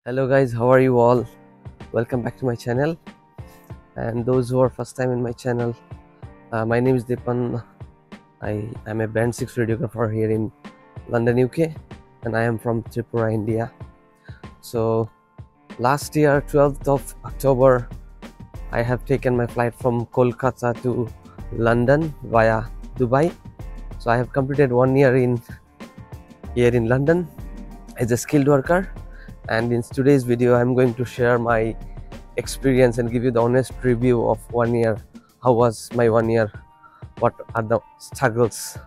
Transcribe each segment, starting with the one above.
Hello guys, how are you all? Welcome back to my channel. And those who are first time in my channel, my name is Deepan. I am a band 6 radiographer here in London, UK, and I am from Tripura, India. So last year 12th of October I have taken my flight from Kolkata to London via Dubai. So I have completed 1 year here in London as a skilled worker, and in today's video I'm going to share my experience and give you the honest review of 1 year. How was my 1 year? What are the struggles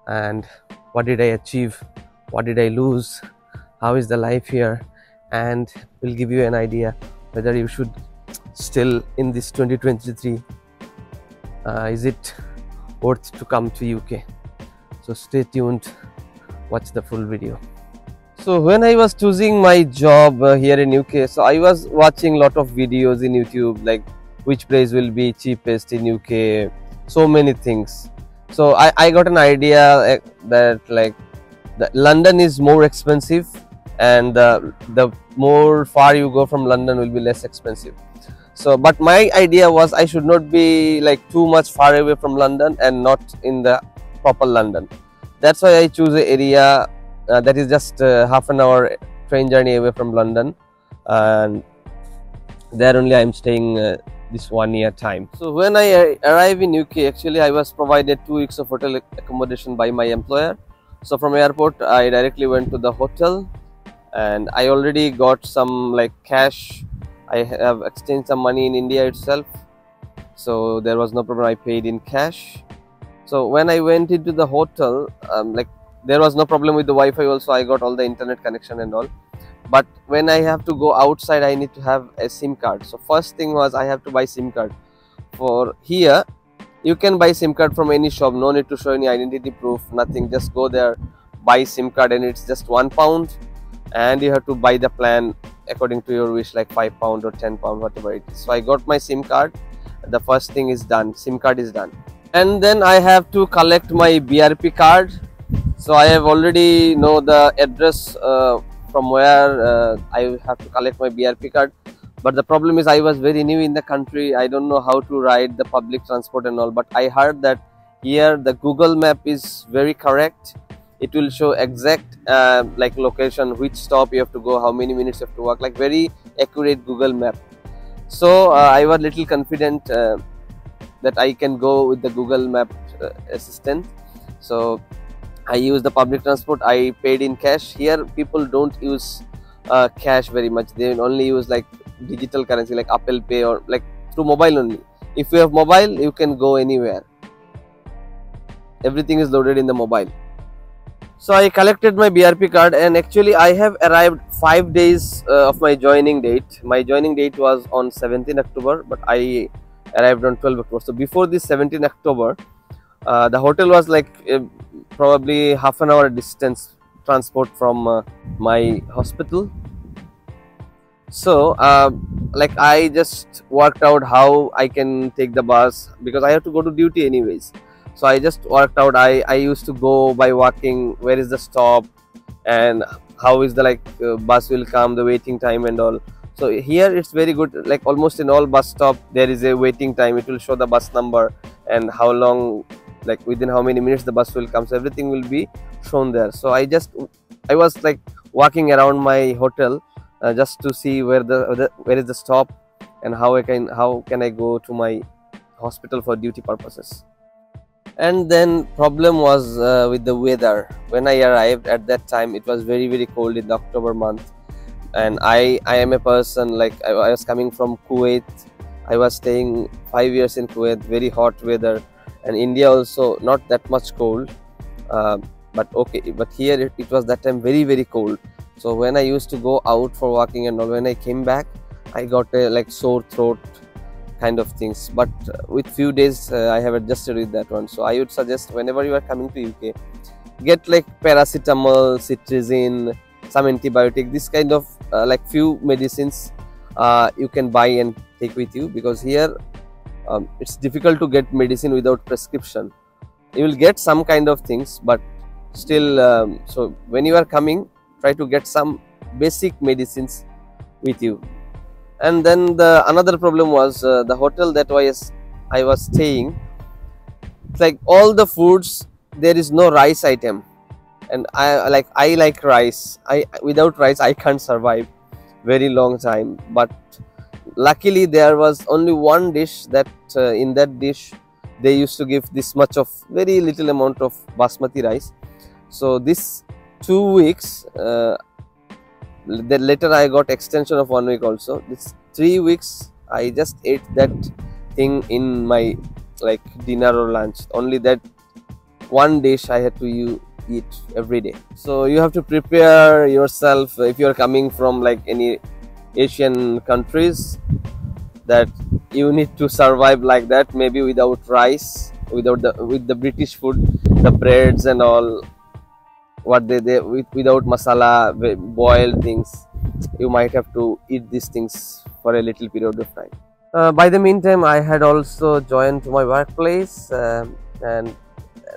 and what did I achieve? What did I lose? How is the life here? And will give you an idea whether you should still in this 2023 is it worth to come to UK. So stay tuned, watch the full video. So when I was choosing my job here in UK, so I was watching lot of videos in YouTube, like which place will be cheapest in UK, so many things. So I got an idea that like London is more expensive, and the more far you go from London will be less expensive. So but my idea was I should not be like too much far away from London and not in the proper London. That's why I choose an area that is just half an hour train journey away from London, and there only I am staying this 1 year time. So when I arrived in UK, actually I was provided 2 weeks of hotel accommodation by my employer. So from airport I directly went to the hotel, and I already got some like cash. I have exchanged some money in India itself, so there was no problem. I paid in cash. So when I went into the hotel, like there was no problem with the Wi-Fi also. I got all the internet connection and all. But when I have to go outside, I need to have a SIM card. So first thing was I have to buy SIM card. For here, you can buy SIM card from any shop. No need to show any identity proof, nothing. Just go there, buy SIM card, and it's just £1. And you have to buy the plan according to your wish, like £5 or £10, whatever it is. So I got my SIM card. The first thing is done. SIM card is done. And then I have to collect my BRP card. So I have already know the address from where I have to collect my BRP card. But the problem is I was very new in the country. I don't know how to ride the public transport and all. But I heard that here the Google map is very correct. It will show exact like location, which stop you have to go, how many minutes you have to walk, like very accurate Google map. So I was little confident that I can go with the Google map assistant. So I use the public transport. I paid in cash. Here people don't use cash very much. They only use like digital currency like Apple Pay or like through mobile only. If you have mobile, you can go anywhere. Everything is loaded in the mobile. So I collected my BRP card, and actually I have arrived 5 days of my joining date. My joining date was on 17 October, but I arrived on 12 October. So before this 17 October, the hotel was like probably half an hour distance transport from my hospital. So like I just worked out how I can take the bus, because I have to go to duty anyways. So I just worked out, I used to go by walking, where is the stop and how is the like bus will come, the waiting time and all. So here it's very good, like almost in all bus stop there is a waiting time. It will show the bus number and how long, like within how many minutes the bus will come. So everything will be shown there. So I was like walking around my hotel just to see where is the stop and how can I go to my hospital for duty purposes. And then problem was with the weather. When I arrived at that time, it was very cold in the October month, and I am a person like I was coming from Kuwait. I was staying 5 years in Kuwait, very hot weather, and India also not that much cold, but okay, but here it was that time very cold. So when I used to go out for walking and all, when I came back I got a like sore throat kind of things. But with few days I have adjusted with that one. So I would suggest whenever you are coming to UK, get like paracetamol, cetirizine, some antibiotic, this kind of like few medicines you can buy and take with you, because here it's difficult to get medicine without prescription. You will get some kind of things, but still so when you are coming, try to get some basic medicines with you. And then the another problem was the hotel that I was staying. It's like all the foods, there is no rice item, and I like rice. I Without rice I can't survive very long time. But luckily there was only one dish that in that dish they used to give this much of very little amount of basmati rice. So this 2 weeks, then later I got extension of 1 week also. This 3 weeks I just ate that thing in my like dinner or lunch. Only that one dish I had to eat every day. So you have to prepare yourself if you are coming from like any Asian countries, that you need to survive like that, maybe without rice, with the British food, the breads and all, what they without masala, boiled things. You might have to eat these things for a little period of time. By the meantime, I had also joined my workplace, and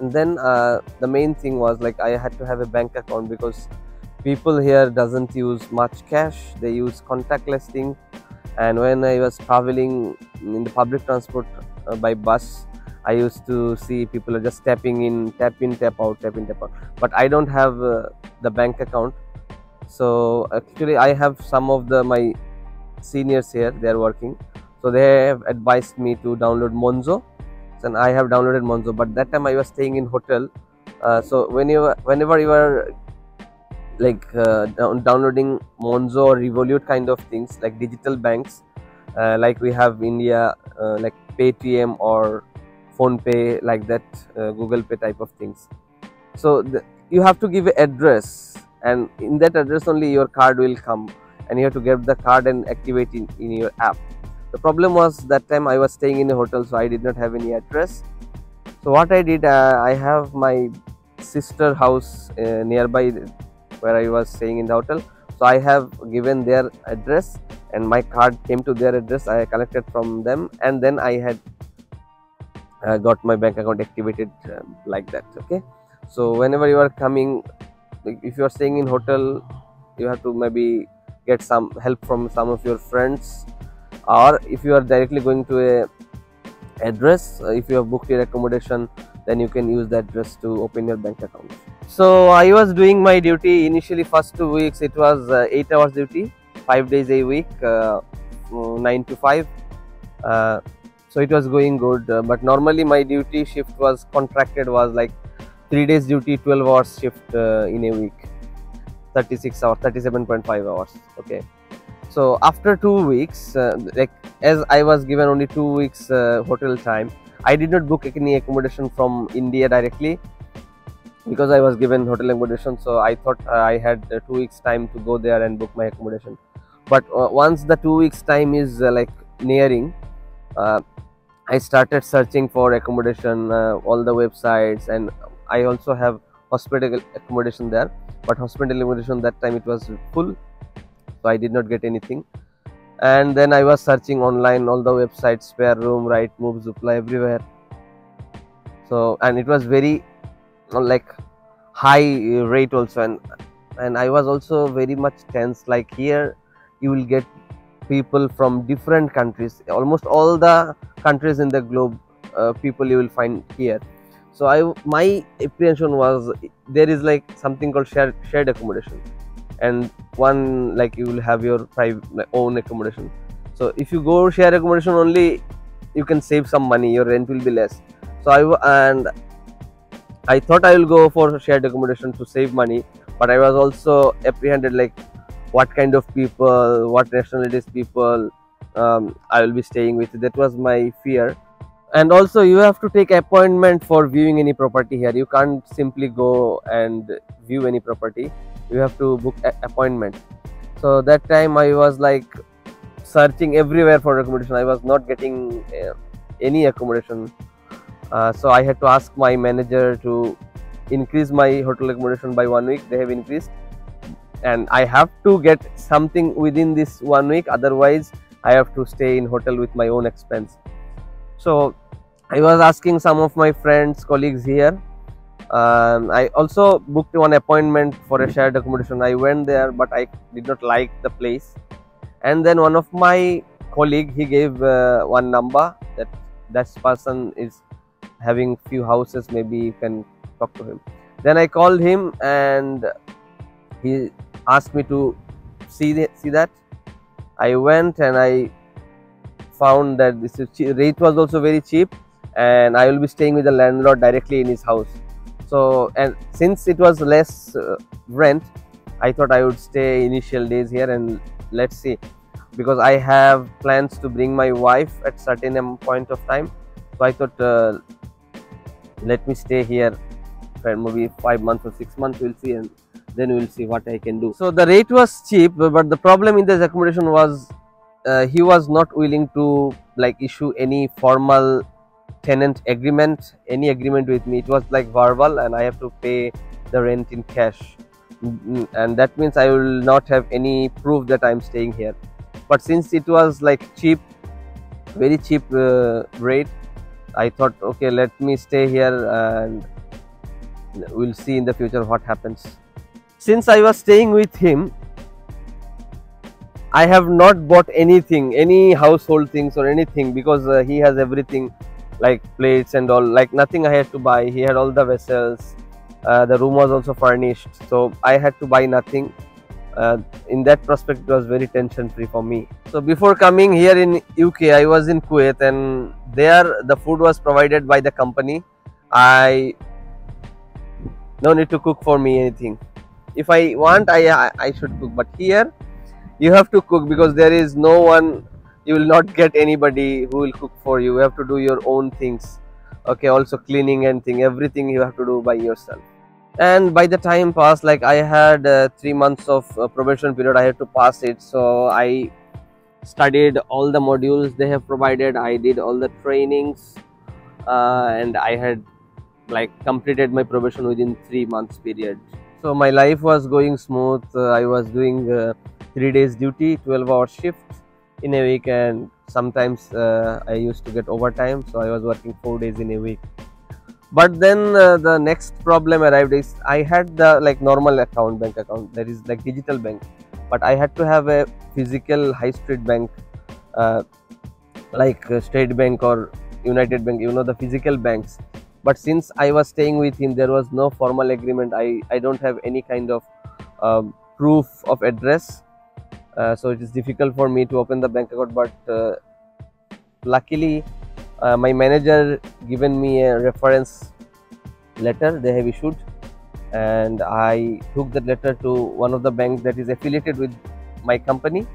then the main thing was like I had to have a bank account, because people here doesn't use much cash. They use contactless thing. And when I was traveling in the public transport by bus, I used to see people are just tapping in, tap in, tap out, tap in, tap out. But I don't have the bank account. So actually I have some of my seniors here, they are working. So they have advised me to download Monzo, and I have downloaded Monzo. But that time I was staying in hotel. So whenever you are like downloading Monzo or Revolut kind of things, like digital banks, like we have India, like Paytm or Phone Pay, like that, Google Pay type of things. So you have to give an address, and in that address only your card will come, and you have to get the card and activate in your app. The problem was that time I was staying in a hotel, so I did not have any address. So what I did, I have my sister house nearby where I was staying in the hotel. So I have given their address, and my card came to their address. I collected from them, and then I had got my bank account activated like that. Okay, so whenever you are coming, like if you are staying in hotel, you have to maybe get some help from some of your friends, or if you are directly going to a address, if you have booked your accommodation, then you can use that address to open your bank account. So I was doing my duty initially. First 2 weeks it was 8 hours duty, 5 days a week, 9 to 5. So it was going good, but normally my duty shift was contracted, was like 3 days duty, 12 hours shift in a week, 36 hours, 37.5 hours. Okay, so after 2 weeks, like as I was given only 2 weeks hotel time, I did not book any accommodation from India directly, because I was given hotel accommodation. So I thought I had 2 weeks time to go there and book my accommodation. But once the 2 weeks time is like nearing, I started searching for accommodation, all the websites, and I also have hospital accommodation there. But hospital accommodation that time it was full, so I did not get anything. And then I was searching online, all the websites, spare room, Rightmove, Zoopla, everywhere. So, and it was very like high rate also, and I was also very much tense. Like here you will get people from different countries, almost all the countries in the globe, people you will find here. So my apprehension was, there is like something called shared accommodation, and one like you will have your private own accommodation. So if you go share accommodation only, you can save some money, your rent will be less. So I thought I will go for shared accommodation to save money, but I was also apprehended, like what kind of people, what nationalities people I will be staying with. That was my fear. And also you have to take appointment for viewing any property here. You can't simply go and view any property, you have to book appointment. So that time I was like searching everywhere for accommodation. I was not getting any accommodation. So I had to ask my manager to increase my hotel accommodation by 1 week. They have increased, and I have to get something within this 1 week, otherwise I have to stay in hotel with my own expense. So I was asking some of my friends, colleagues here, I also booked one appointment for a shared accommodation. I went there, but I did not like the place. And then one of my colleague, he gave one number that that person is having few houses, maybe you can talk to him. Then I called him and he asked me to see that. I went and I found that this is rate was also very cheap, and I will be staying with the landlord directly in his house. So, and since it was less rent, I thought I would stay initial days here, and let's see, because I have plans to bring my wife at certain point of time. So I thought let me stay here for maybe 5 months or 6 months, we'll see, and then we'll see what I can do. So the rate was cheap, but the problem in this accommodation was he was not willing to like issue any formal tenant agreement, any agreement with me. It was like verbal, and I have to pay the rent in cash, and that means I will not have any proof that I'm staying here. But since it was like cheap, very cheap rate, I thought, okay, let me stay here and we'll see in the future what happens. Since I was staying with him, I have not bought anything, any household things or anything, because he has everything, like plates and all, like nothing I had to buy. He had all the vessels. The room was also furnished, so I had to buy nothing. In that prospect, it was very tension free for me. So before coming here in UK, I was in Kuwait, and there the food was provided by the company. I no need to cook for me anything. If I want, I should cook, but here you have to cook, because there is no one, you will not get anybody who will cook for you. You have to do your own things. Okay, also cleaning and everything you have to do by yourself. And by the time passed, like I had 3 months of probation period, I had to pass it. So I studied all the modules they have provided. I did all the trainings, and I had like completed my probation within 3 months period. So my life was going smooth. I was doing 3 days duty, 12-hour shift in a week, and sometimes I used to get overtime, so I was working 4 days in a week. But then the next problem arrived is I had the like normal account, bank account, that is like digital bank, but I had to have a physical high street bank, like State Bank or United Bank, you know, the physical banks. But since I was staying with him, there was no formal agreement. I don't have any kind of proof of address, so it is difficult for me to open the bank account. But luckily my manager given me a reference letter they have issued, and I took that letter to one of the banks that is affiliated with my company,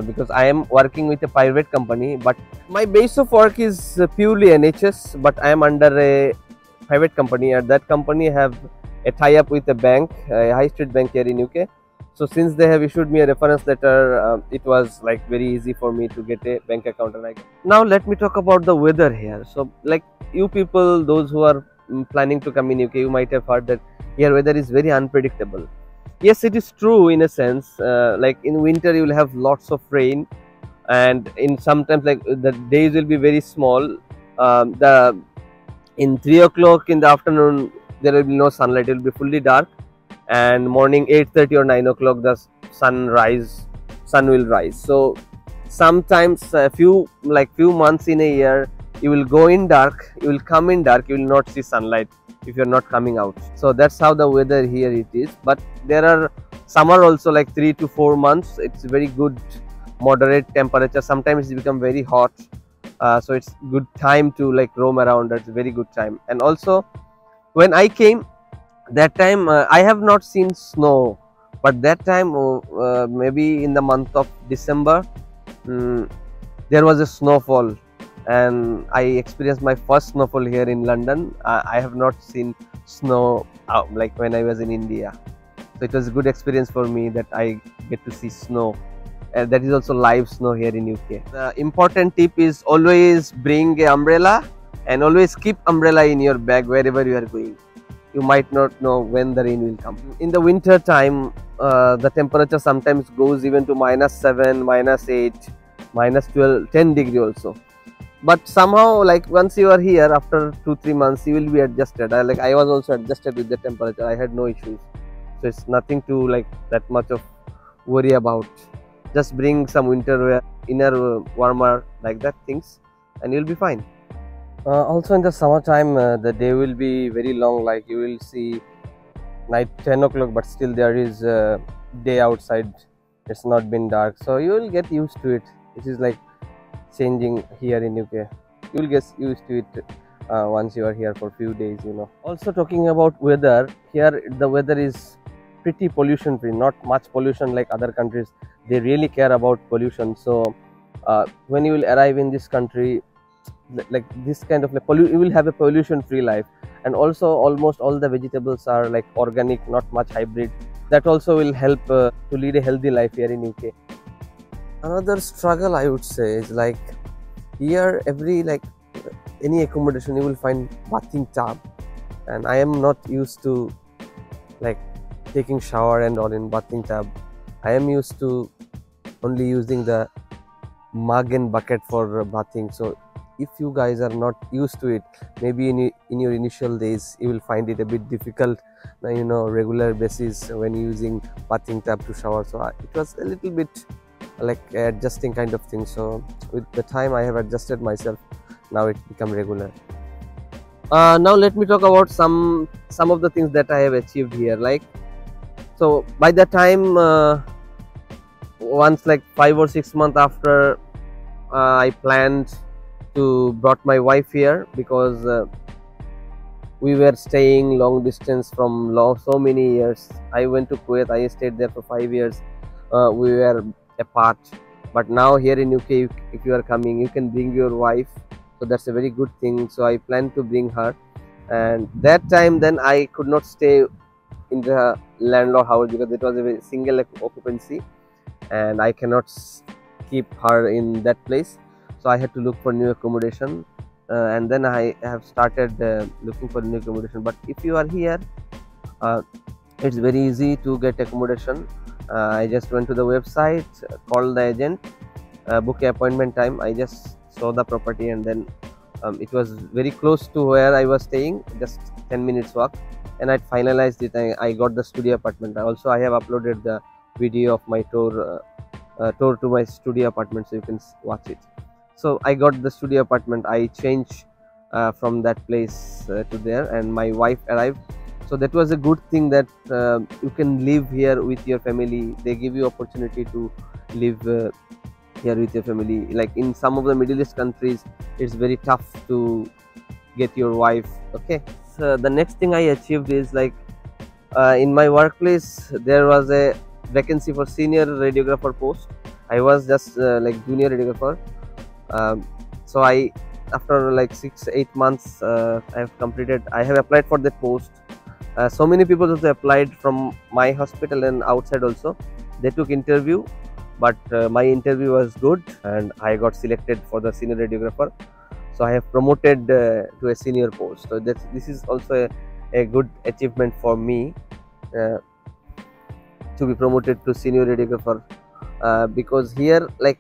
because I am working with a private company, but my base of work is purely NHS, but I am under a private company, and that company have a tie-up with a bank, a high street bank here in UK. So since they have issued me a reference letter, it was like very easy for me to get a bank account. And now let me talk about the weather here. So like you people, those who are planning to come in UK, you might have heard that here weather is very unpredictable. Yes, it is true in a sense. Like in winter you will have lots of rain, and in sometimes like the days will be very small. In 3 o'clock in the afternoon there will be no sunlight, it will be fully dark, and morning 8:30 or 9 o'clock the sun will rise. So sometimes few months in a year you will go in dark, you will come in dark, you will not see sunlight if you are not coming out. So that's how the weather here it is. But there are summer also, like 3 to 4 months, it's very good moderate temperature. Sometimes it become very hot, so it's good time to like roam around. That's a very good time. And also when I came, that time I have not seen snow, but that time maybe in the month of December there was a snowfall, and I experienced my first snowfall here in London. I have not seen snow like when I was in India, so it was a good experience for me that I get to see snow. That is also live snow here in UK. The important tip is always bring an umbrella, and always keep umbrella in your bag wherever you are going. You might not know when the rain will come. In the winter time, the temperature sometimes goes even to -7, -8, -12, 10 degree also. but somehow like once you are here after 2-3 months you will be adjusted. I was also adjusted with the temperature. I had no issues, so it's nothing to like that much of worry about. Just bring some winter wear, inner warmer like that things, and you'll be fine. Also in the summertime the day will be very long, like you will see night 10 o'clock but still there is day outside. It's not been dark, so you will get used to it. It is like changing here in UK. You will get used to it once you are here for few days, you know. Also talking about weather, here the weather is pretty pollution free, not much pollution like other countries. They really care about pollution. So when you will arrive in this country, like this kind of like you will have a pollution free life. And also almost all the vegetables are like organic, not much hybrid. That also will help to lead a healthy life here in UK. Another struggle I would say is like here every like any accommodation you will find bathing tub, and I am not used to like taking shower and all in bathing tub. I am used to only using the mug and bucket for bathing. So if you guys are not used to it, maybe in your initial days you will find it a bit difficult, you know, regular basis when using bathing tub to shower. So it was a little bit like adjusting kind of thing. So with the time I have adjusted myself, now it become regular. Now let me talk about some of the things that I have achieved here. Like, so by the time once like 5 or 6 months after I planned to brought my wife here, because we were staying long distance from so many years. I went to Kuwait, I stayed there for 5 years. We were apart, but now here in UK if you are coming you can bring your wife, so that's a very good thing. So I plan to bring her, and that time then I could not stay in the landlord house because it was a very single occupancy and I cannot keep her in that place. So I had to look for new accommodation, and then I have started looking for new accommodation. But if you are here, it's very easy to get accommodation. I just went to the website, called the agent, book an appointment time. I just saw the property, and then it was very close to where I was staying, just 10 minutes walk, and I finalized it. I got the studio apartment. Also I have uploaded the video of my tour to my studio apartment, so you can watch it. So I got the studio apartment. I changed from that place to there, and my wife arrived. So that was a good thing that you can live here with your family. They give you opportunity to live here with your family. Like in some of the Middle East countries, it's very tough to get your wife. Okay. So the next thing I achieved is like in my workplace there was a vacancy for senior radiographer post. I was just like junior radiographer. So I, after like 6-8 months, I have applied for that post. So many people also applied from my hospital and outside also. They took interview, but my interview was good and I got selected for the senior radiographer. So I have promoted to a senior post. So this is also a good achievement for me, to be promoted to senior radiographer, because here like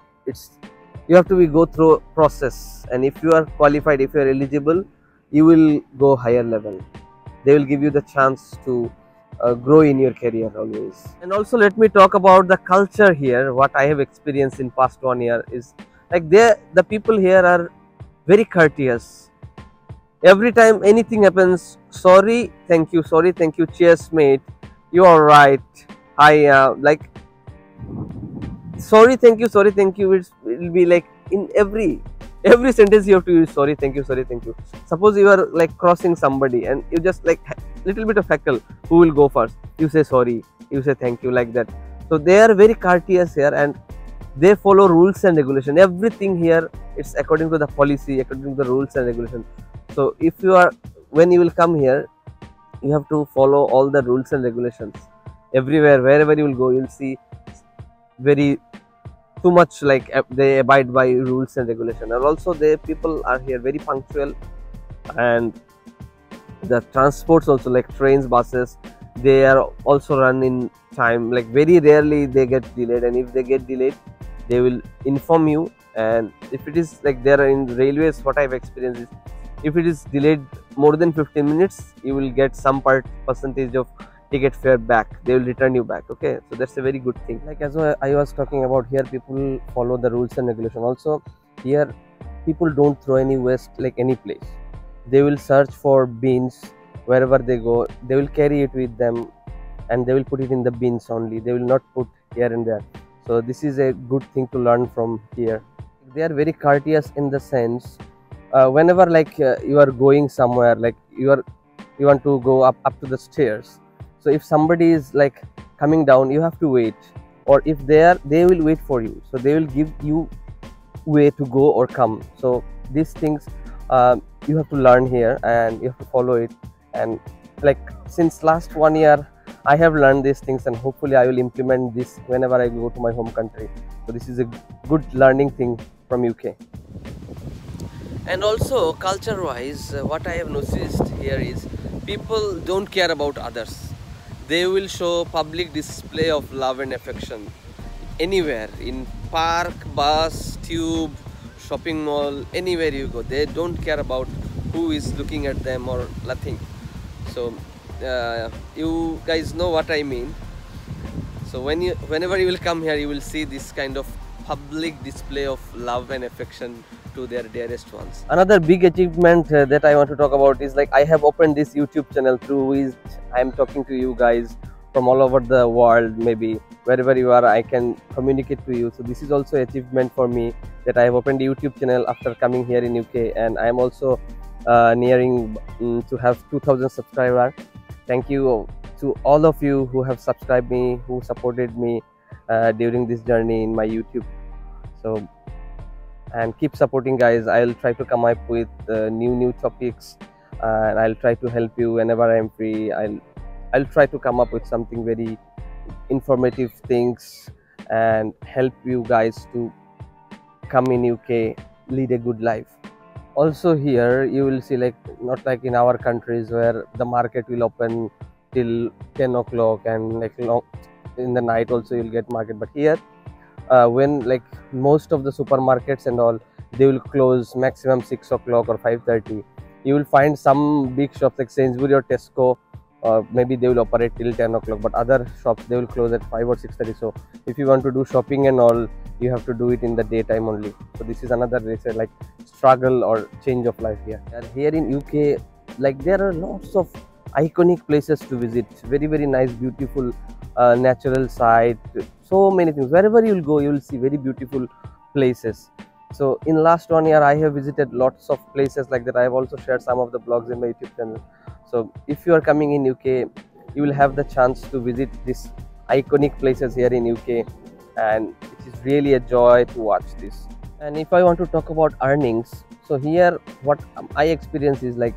you have to go through process, and if you are qualified, if you are eligible, you will go higher level. They will give you the chance to grow in your career always. And also let me talk about the culture here. What I have experienced in past 1 year is like the people here are very courteous. Every time anything happens, sorry, thank you, cheers mate, you are right. Like sorry, thank you, it will be like in every sentence you have to use sorry, thank you. Suppose you are like crossing somebody and you just like little bit of heckle, who will go first? You say sorry, you say thank you, like that. So they are very courteous here, and they follow rules and regulation. Everything here it's according to the policy, according to the rules and regulation. So if you are, when you will come here, you have to follow all the rules and regulations. Everywhere, wherever you will go, you will see very too much like they abide by rules and regulation. And also the people are here very punctual, and the transports also, like trains, buses, they are also run in time. Like very rarely they get delayed, and if they get delayed, they will inform you And if it is like there in railways, what I've experienced is if it is delayed more than 15 minutes, you will get some percentage of ticket fare back. They will return you back. Okay, so that's a very good thing. Like as I was talking about, here people follow the rules and regulation. Also here people don't throw any waste like any place. They will search for bins wherever they go. They will carry it with them and they will put it in the bins only. They will not put here and there. So this is a good thing to learn from here. They are very courteous in the sense, whenever like you are going somewhere, like you want to go up to the stairs. So if somebody is like coming down, you have to wait, or if they will wait for you, so they will give you way to go or come. So these things you have to learn here and you have to follow it. And like since last 1 year I have learned these things, and hopefully I will implement this whenever I go to my home country. So this is a good learning thing from UK. And also culture wise, what I have noticed here is people don't care about others. They will show public display of love and affection anywhere, in park, bus, tube, shopping mall, anywhere you go. They don't care about who is looking at them or nothing. So you guys know what I mean. So whenever you will come here, you will see this kind of public display of love and affection to their dearest ones. Another big achievement that I want to talk about is like I have opened this YouTube channel through which I am talking to you guys from all over the world. Maybe wherever you are, I can communicate to you. So this is also an achievement for me, that I have opened a YouTube channel after coming here in UK, and I am also nearing to have 2000 subscribers. Thank you to all of you who have subscribed me, who supported me during this journey in my YouTube. So and keep supporting, guys. I'll try to come up with new topics, and I'll try to help you whenever I'm free. I'll try to come up with something very informative things and help you guys to come in UK, lead a good life. Also here you will see, like not like in our countries where the market will open till 10 o'clock and like long in the night also you'll get market. But here when like most of the supermarkets and all, they will close maximum 6 o'clock or 5:30. You will find some big shops like Sainsbury or Tesco, maybe they will operate till 10 o'clock, but other shops they will close at 5 or 6:30. So if you want to do shopping and all, you have to do it in the daytime only. So this is another like struggle or change of life here. And here in UK, like there are lots of iconic places to visit, very nice, beautiful natural site, so many things. Wherever you will go, you will see very beautiful places. So in last 1 year I have visited lots of places like that. I have also shared some of the blogs in my YouTube channel. So if you are coming in UK, you will have the chance to visit these iconic places here in UK, and it is really a joy to watch this. And if I want to talk about earnings, so here what I experience is like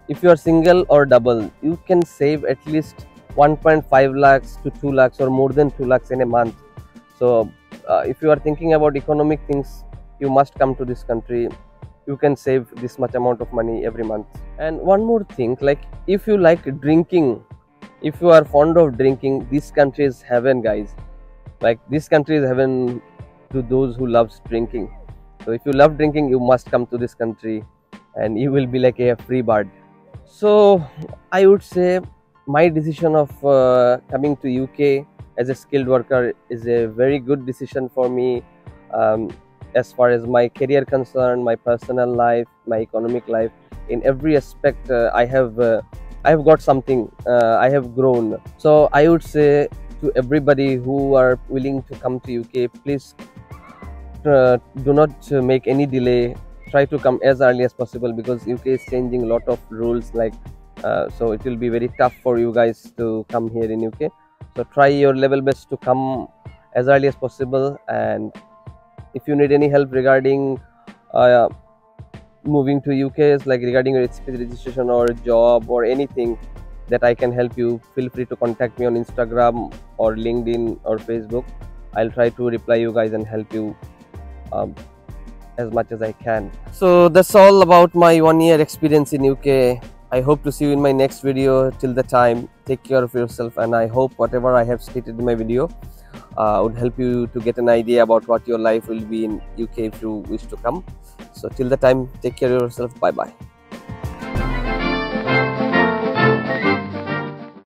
if you are single or double, you can save at least 1.5 lakhs to 2 lakhs or more than 2 lakhs in a month. So if you are thinking about economic things, you must come to this country. You can save this much amount of money every month. And one more thing, like if you like drinking, if you are fond of drinking, this country is heaven, guys. Like this country is heaven to those who loves drinking. So if you love drinking, you must come to this country and you will be like a free bird. So I would say my decision of coming to UK as a skilled worker is a very good decision for me, as far as my career concerned, my personal life, my economic life. In every aspect I have got something, I have grown. So I would say to everybody who are willing to come to UK, please do not make any delay. Try to come as early as possible, because UK is changing a lot of rules, like so it will be very tough for you guys to come here in UK. So try your level best to come as early as possible. And if you need any help regarding moving to UK, like regarding your HSBC registration or job or anything that I can help you, feel free to contact me on Instagram or LinkedIn or Facebook. I'll try to reply you guys and help you as much as I can. So that's all about my 1 year experience in UK. I hope to see you in my next video. Till the time, take care of yourself, and I hope whatever I have stated in my video would help you to get an idea about what your life will be in UK if you wish to come. So till the time, take care of yourself. Bye bye.